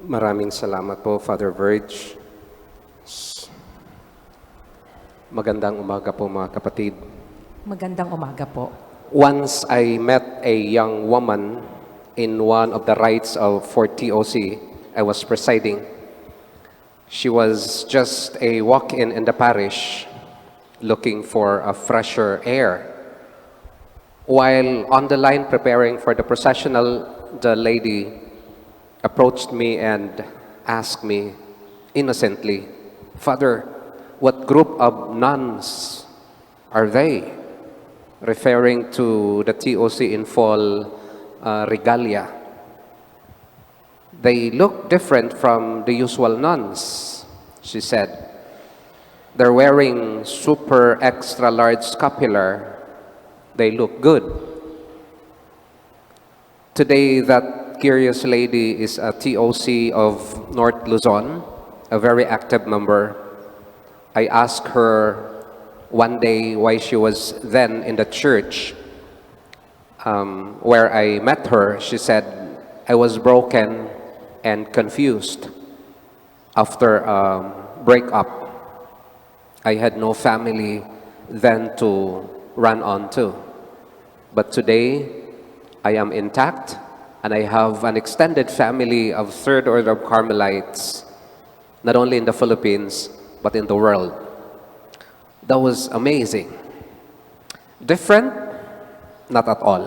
Maraming salamat po, Father Verge. Magandang umaga po, mga kapatid. Magandang umaga po. Once I met a young woman in one of the rites for TOC. I was presiding. She was just a walk-in in the parish looking for a fresher air. While on the line preparing for the processional, the lady approached me and asked me innocently, "Father, what group of nuns are they?" Referring to the TOC in fall regalia. "They look different from the usual nuns," she said. "They're wearing super extra large scapular. They look good." Today, that curious lady is a TOC of North Luzon, a very active member. I asked her one day why she was then in the church where I met her. She said, "I was broken and confused after a breakup. I had no family then to run on to. But today, I am intact, and I have an extended family of Third Order of Carmelites, not only in the Philippines, but in the world." That was amazing. Different? Not at all.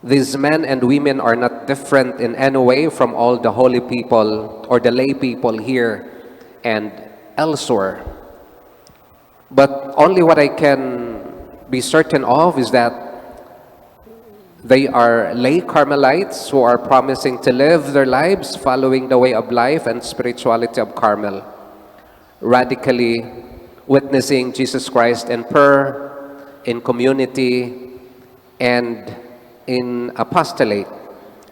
These men and women are not different in any way from all the holy people or the lay people here and elsewhere. But only what I can be certain of is that they are lay Carmelites who are promising to live their lives following the way of life and spirituality of Carmel, radically witnessing Jesus Christ in prayer, in community, and in apostolate,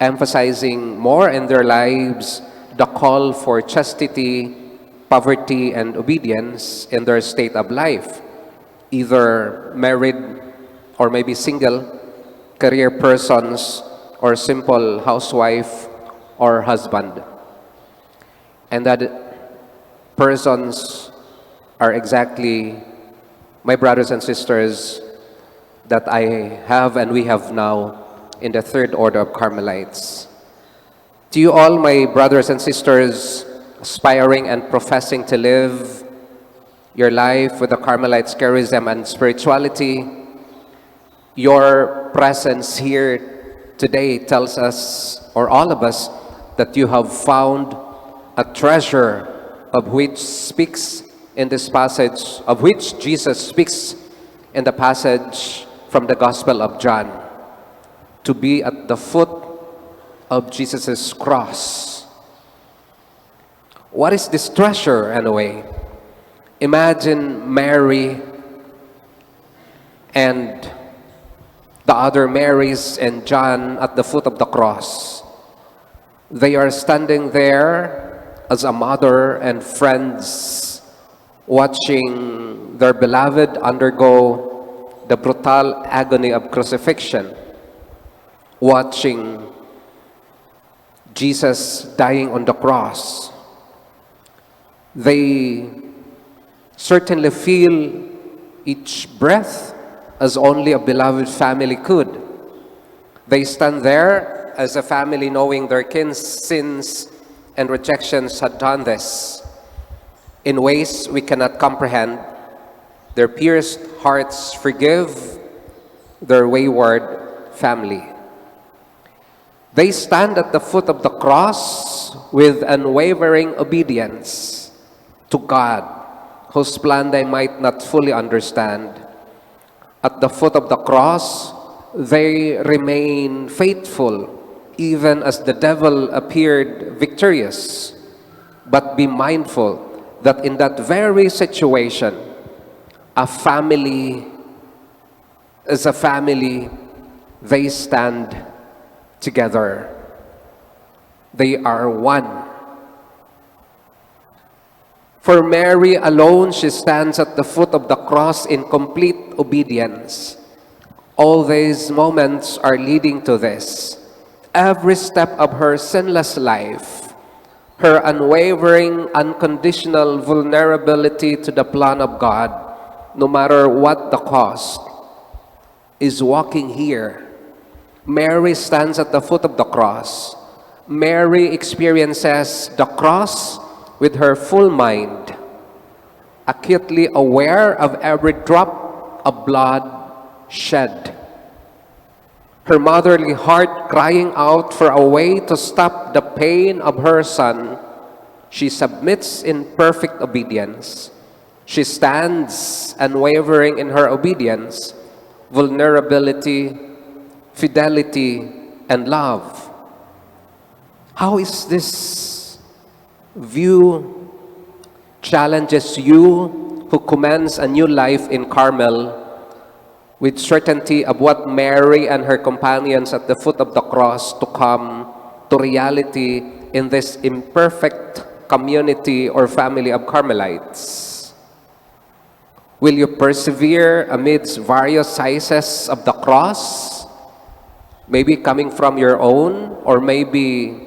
emphasizing more in their lives the call for chastity, poverty, and obedience in their state of life, either married or maybe single, career persons, or simple housewife or husband. And that persons are exactly my brothers and sisters that I have and we have now in the Third Order of Carmelites. To you all, my brothers and sisters, aspiring and professing to live your life with the Carmelites' charism and spirituality, your presence here today tells us, or all of us, that you have found a treasure of which speaks in this passage, of which Jesus speaks in the passage from the Gospel of John, to be at the foot of Jesus' cross. What is this treasure, anyway? Imagine Mary and the other Marys and John at the foot of the cross. They are standing there as a mother and friends, watching their beloved undergo the brutal agony of crucifixion, watching Jesus dying on the cross. They certainly feel each breath as only a beloved family could. They stand there as a family knowing their kin's sins and rejections had done this. In ways we cannot comprehend, their pierced hearts forgive their wayward family. They stand at the foot of the cross with unwavering obedience to God, whose plan they might not fully understand. At the foot of the cross, they remain faithful, even as the devil appeared victorious. But be mindful that in that very situation, a family, as a family, they stand together. They are one. For Mary alone, she stands at the foot of the cross in complete obedience. All these moments are leading to this. Every step of her sinless life her unwavering, unconditional vulnerability to the plan of God, no matter what the cost, is walking here. Mary stands at the foot of the cross. Mary experiences the cross with her full mind, acutely aware of every drop of blood shed. Her motherly heart crying out for a way to stop the pain of her son, she submits in perfect obedience. She stands unwavering in her obedience, vulnerability, fidelity, and love. How is this view challenges you who commence a new life in Carmel with certainty of what Mary and her companions at the foot of the cross to come to reality in this imperfect community or family of Carmelites? Will you persevere amidst various sizes of the cross? Maybe coming from your own, or maybe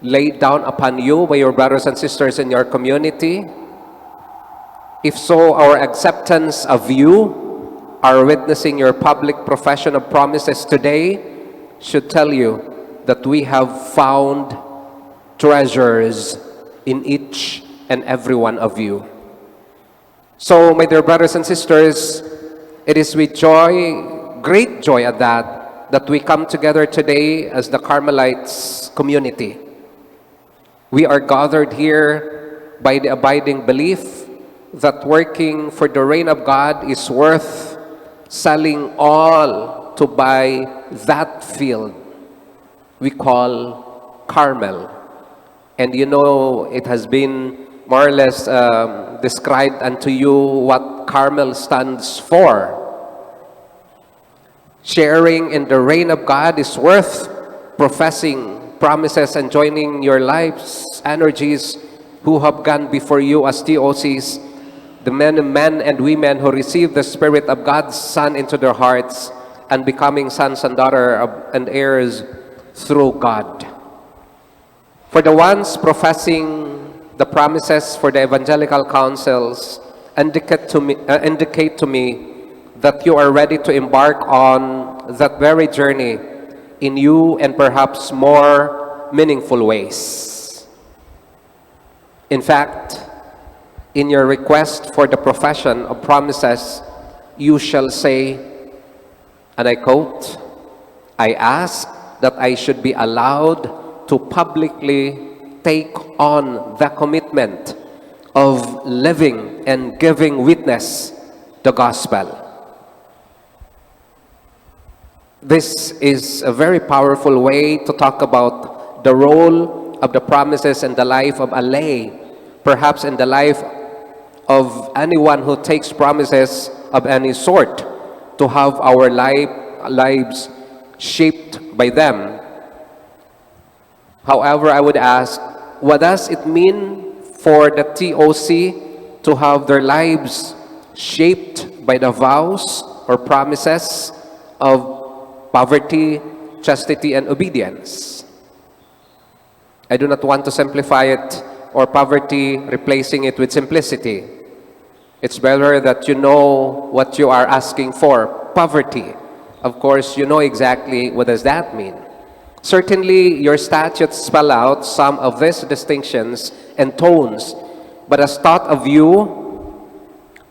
laid down upon you by your brothers and sisters in your community? If so, our acceptance of you, our witnessing your public profession of promises today, should tell you that we have found treasures in each and every one of you. So, my dear brothers and sisters, it is with joy, great joy at that we come together today as the Carmelites community. We are gathered here by the abiding belief that working for the reign of God is worth selling all to buy that field we call Carmel. And you know, it has been more or less described unto you what Carmel stands for. Sharing in the reign of God is worth professing promises and joining your lives, energies who have gone before you as TOCs, the men and women who receive the Spirit of God's Son into their hearts and becoming sons and daughters and heirs through God. For the ones professing the promises for the evangelical councils, indicate to me that you are ready to embark on that very journey in new and perhaps more meaningful ways. In fact, in your request for the profession of promises, you shall say, and I quote, "I ask that I should be allowed to publicly take on the commitment of living and giving witness the gospel." This is a very powerful way to talk about the role of the promises in the life of a lay, perhaps in the life of anyone who takes promises of any sort, to have our lives shaped by them. However, I would ask, what does it mean for the TOC to have their lives shaped by the vows or promises of poverty, chastity, and obedience? I do not want to simplify it, or poverty replacing it with simplicity. It's better that you know what you are asking for. Poverty, of course, you know exactly what does that mean. Certainly, your statutes spell out some of these distinctions and tones, but as thought of you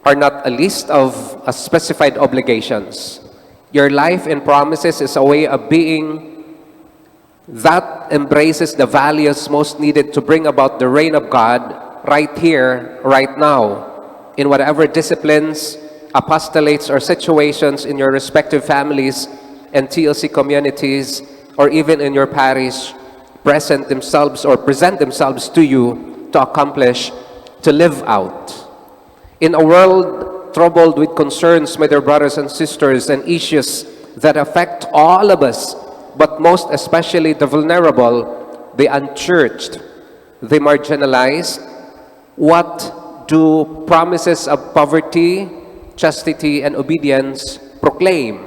are not a list of specified obligations. Your life and promises is a way of being that embraces the values most needed to bring about the reign of God right here, right now, in whatever disciplines, apostolates, or situations in your respective families and TLC communities, or even in your parish, present themselves to you to accomplish, to live out. In a world troubled with concerns, my dear brothers and sisters, and issues that affect all of us, but most especially the vulnerable, the unchurched, the marginalized, what do promises of poverty, chastity, and obedience proclaim?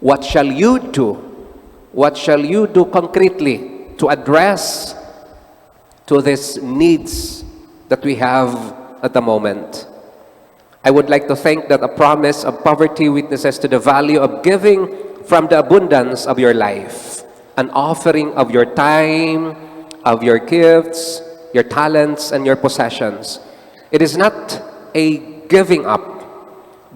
What shall you do? What shall you do concretely to address to these needs that we have at the moment. I would like to think that a promise of poverty witnesses to the value of giving from the abundance of your life, an offering of your time, of your gifts, your talents, and your possessions. It is not a giving up,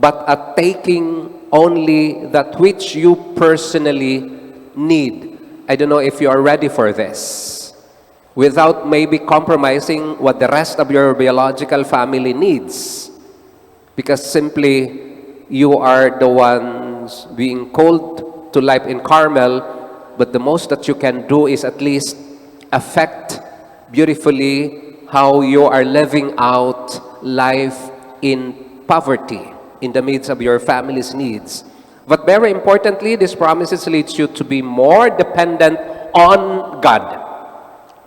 but a taking only that which you personally need. I don't know if you are ready for this, without maybe compromising what the rest of your biological family needs, because simply you are the ones being called to life in Carmel, but the most that you can do is at least affect beautifully how you are living out life in poverty in the midst of your family's needs. But very importantly, this promises leads you to be more dependent on God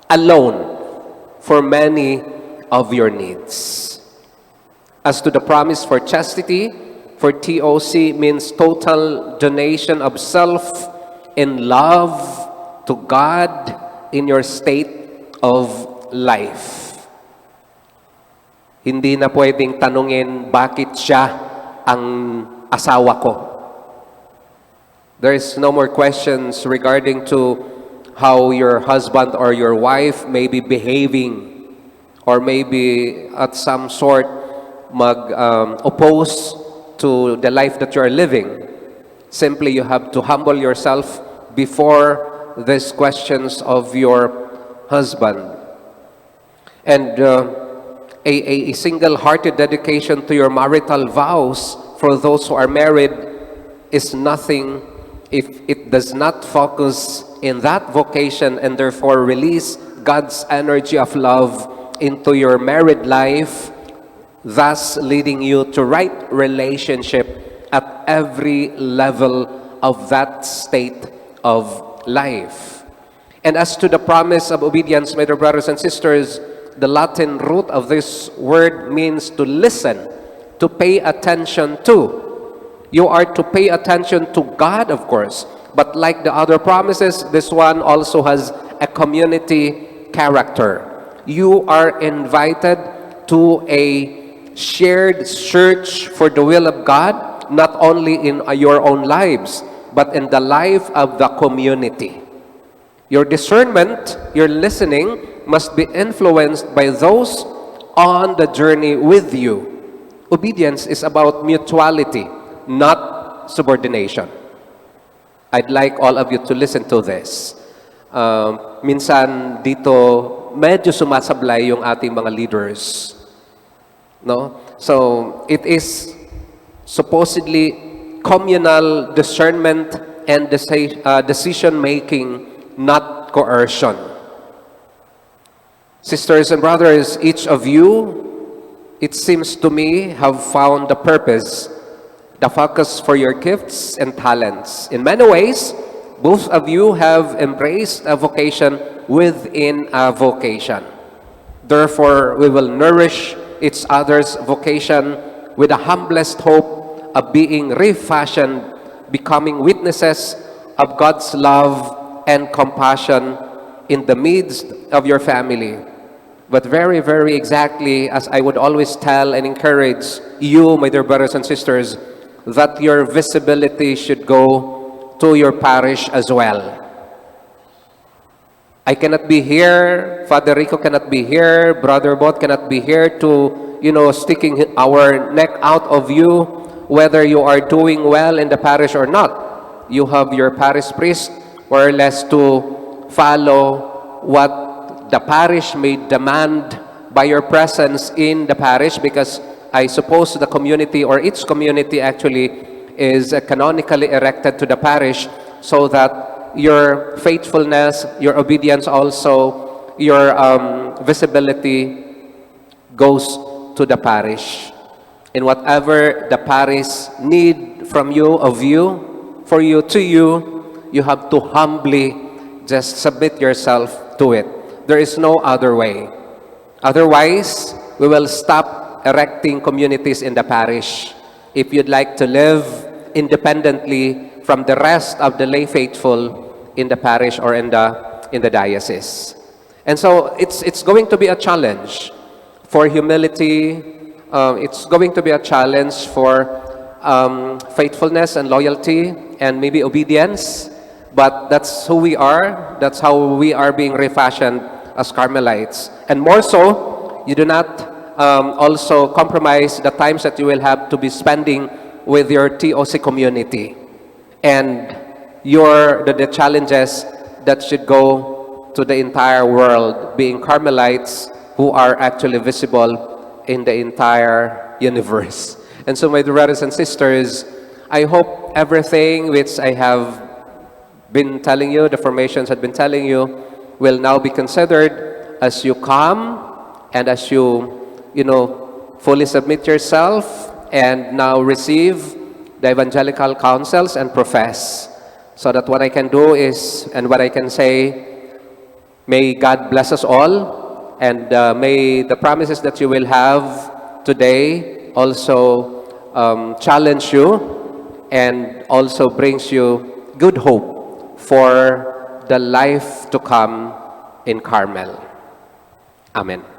alone for many of your needs. As to the promise for chastity, for TOC means total donation of self in love to God in your state of life. Hindi na pwedeng tanungin bakit siya ang asawa ko. There is no more questions regarding to how your husband or your wife may be behaving, or maybe at some sort oppose to the life that you are living. Simply you have to humble yourself before these questions of your husband. And a single-hearted dedication to your marital vows for those who are married is nothing if it does not focus in that vocation and therefore release God's energy of love into your married life, thus leading you to right relationship at every level of that state of life. And as to the promise of obedience, my dear brothers and sisters, the Latin root of this word means to listen, to pay attention to. You are to pay attention to God, of course, but like the other promises, this one also has a community character. You are invited to a shared search for the will of God, not only in your own lives, but in the life of the community. Your discernment, your listening, must be influenced by those on the journey with you. Obedience is about mutuality, not subordination. I'd like all of you to listen to this. Minsan dito, medyo sumasablay yung ating mga leaders. No? So, it is supposedly communal discernment and decision-making, not coercion. Sisters and brothers, each of you, it seems to me, have found the purpose, the focus for your gifts and talents. In many ways, both of you have embraced a vocation within a vocation. Therefore, we will nourish each other's vocation with the humblest hope of being refashioned, becoming witnesses of God's love and compassion in the midst of your family. But very, very exactly, as I would always tell and encourage you, my dear brothers and sisters, that your visibility should go to your parish as well. I cannot be here, Father Rico cannot be here, Brother Bot cannot be here to, sticking our neck out of you, whether you are doing well in the parish or not. You have your parish priest, more or less, to follow what the parish may demand by your presence in the parish, because I suppose the community or its community actually is canonically erected to the parish, so that your faithfulness, your obedience also, your visibility goes to the parish. In whatever the parish need from you, of you, for you, to you, you have to humbly just submit yourself to it. There is no other way. Otherwise, we will stop erecting communities in the parish. If you'd like to live independently from the rest of the lay faithful in the parish or in the diocese. And so it's going to be a challenge for humility. It's going to be a challenge for faithfulness and loyalty and maybe obedience. But that's who we are. That's how we are being refashioned as Carmelites. And more so, you do not also compromise the times that you will have to be spending with your TOC community and the challenges that should go to the entire world, being Carmelites who are actually visible in the entire universe. And so, my dear brothers and sisters, I hope everything which I have been telling you, the formations had been telling you, will now be considered as you come and as you fully submit yourself and now receive the evangelical counsels and profess. So that what I can do is, and what I can say, may God bless us all, and may the promises that you will have today also challenge you and also brings you good hope for the life to come in Carmel. Amen.